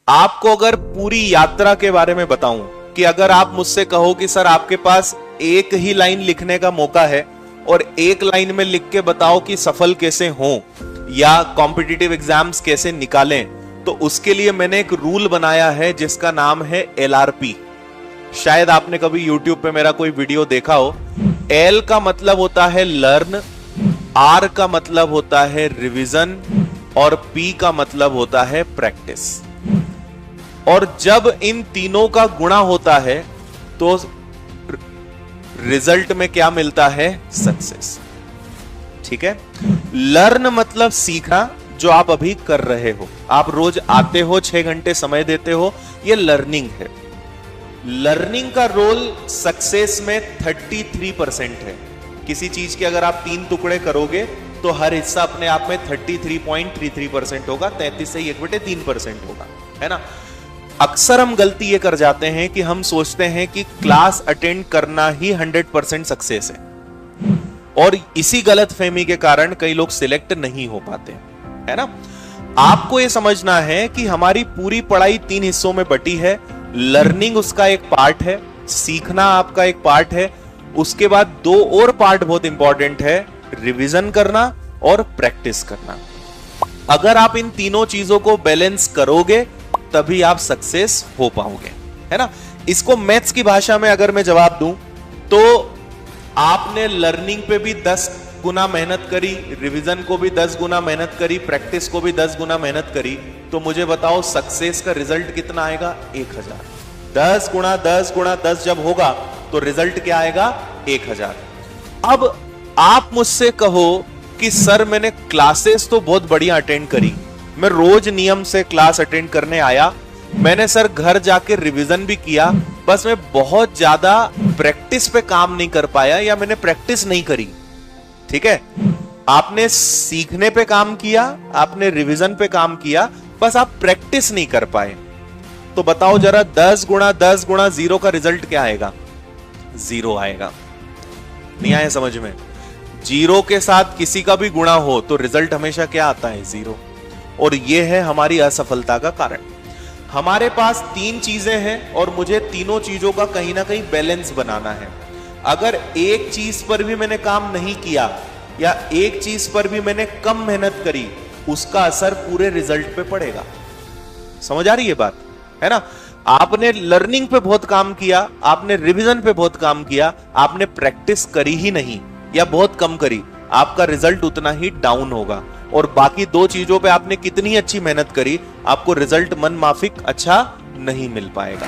आपको अगर पूरी यात्रा के बारे में बताऊं कि अगर आप मुझसे कहो कि सर आपके पास एक ही लाइन लिखने का मौका है और एक लाइन में लिख के बताओ कि सफल कैसे हों या कॉम्पिटिटिव एग्जाम्स कैसे निकालें, तो उसके लिए मैंने एक रूल बनाया है जिसका नाम है LRP। शायद आपने कभी YouTube पे मेरा कोई वीडियो देखा हो। L का मतलब होता है लर्न, R का मतलब होता है रिवीजन और P का मतलब होता है प्रैक्टिस। और जब इन तीनों का गुणा होता है तो रिजल्ट में क्या मिलता है? सक्सेस। ठीक है। लर्न मतलब सीखना, जो आप अभी कर रहे हो। आप रोज आते हो, 6 घंटे समय देते हो, ये लर्निंग है। लर्निंग का रोल सक्सेस में 33% है। किसी चीज के अगर आप 3 टुकड़े करोगे तो हर हिस्सा अपने आप में 33.33% होगा, 33 से 1/3% होगा, है ना। अक्सर हम गलती ये कर जाते हैं कि हम सोचते हैं कि क्लास अटेंड करना ही 100% सक्सेस है, और इसी गलतफहमी के कारण कई लोग सिलेक्ट नहीं हो पाते, है ना। आपको ये समझना है कि हमारी पूरी पढ़ाई 3 हिस्सों में बटी है। लर्निंग उसका एक पार्ट है, सीखना आपका एक पार्ट है, उसके बाद 2 और पार्ट बहुत इंपॉर्टेंट है, रिवीजन करना और प्रैक्टिस करना। अगर आप इन तीनों चीजों को बैलेंस करोगे तभी आप सक्सेस हो पाओगे, है ना। इसको मैथ्स की भाषा में अगर मैं जवाब दूं तो आपने लर्निंग पे भी 10 गुना मेहनत करी, रिवीजन को भी 10 गुना मेहनत करी, प्रैक्टिस को भी 10 गुना मेहनत करी, तो मुझे बताओ सक्सेस का रिजल्ट कितना आएगा? 1000। 10 गुणा 10 गुणा 10 जब होगा तो रिजल्ट क्या आएगा? 1000। अब आप मुझसे कहो कि सर मैंने क्लासेस तो बहुत बढ़िया अटेंड करी, मैं रोज नियम से क्लास अटेंड करने आया, मैंने सर घर जाके रिवीजन भी किया, बस मैं बहुत ज्यादा प्रैक्टिस पे काम नहीं कर पाया या मैंने प्रैक्टिस नहीं करी। ठीक है, आपने सीखने पे काम किया, आपने रिवीजन पे काम किया, बस आप प्रैक्टिस नहीं कर पाए। तो बताओ जरा 10 गुणा 10 गुणा 0 का रिजल्ट क्या आएगा? 0 आएगा। नहीं आया समझ में? 0 के साथ किसी का भी गुणा हो तो रिजल्ट हमेशा क्या आता है? 0। और यह है हमारी असफलता का कारण। हमारे पास 3 चीजें हैं और मुझे तीनों चीजों का कहीं ना कहीं बैलेंस बनाना है। अगर एक चीज पर भी मैंने काम नहीं किया या एक चीज पर भी मैंने कम मेहनत करी, उसका असर पूरे रिजल्ट पे पड़ेगा। समझ आ रही है बात, है ना। आपने लर्निंग पे बहुत काम किया, आपने रिवीजन पे बहुत काम किया, आपने प्रैक्टिस करी ही नहीं या बहुत कम करी, आपका रिजल्ट उतना ही डाउन होगा। और बाकी 2 चीजों पे आपने कितनी अच्छी मेहनत करी, आपको रिजल्ट मन माफिक अच्छा नहीं मिल पाएगा।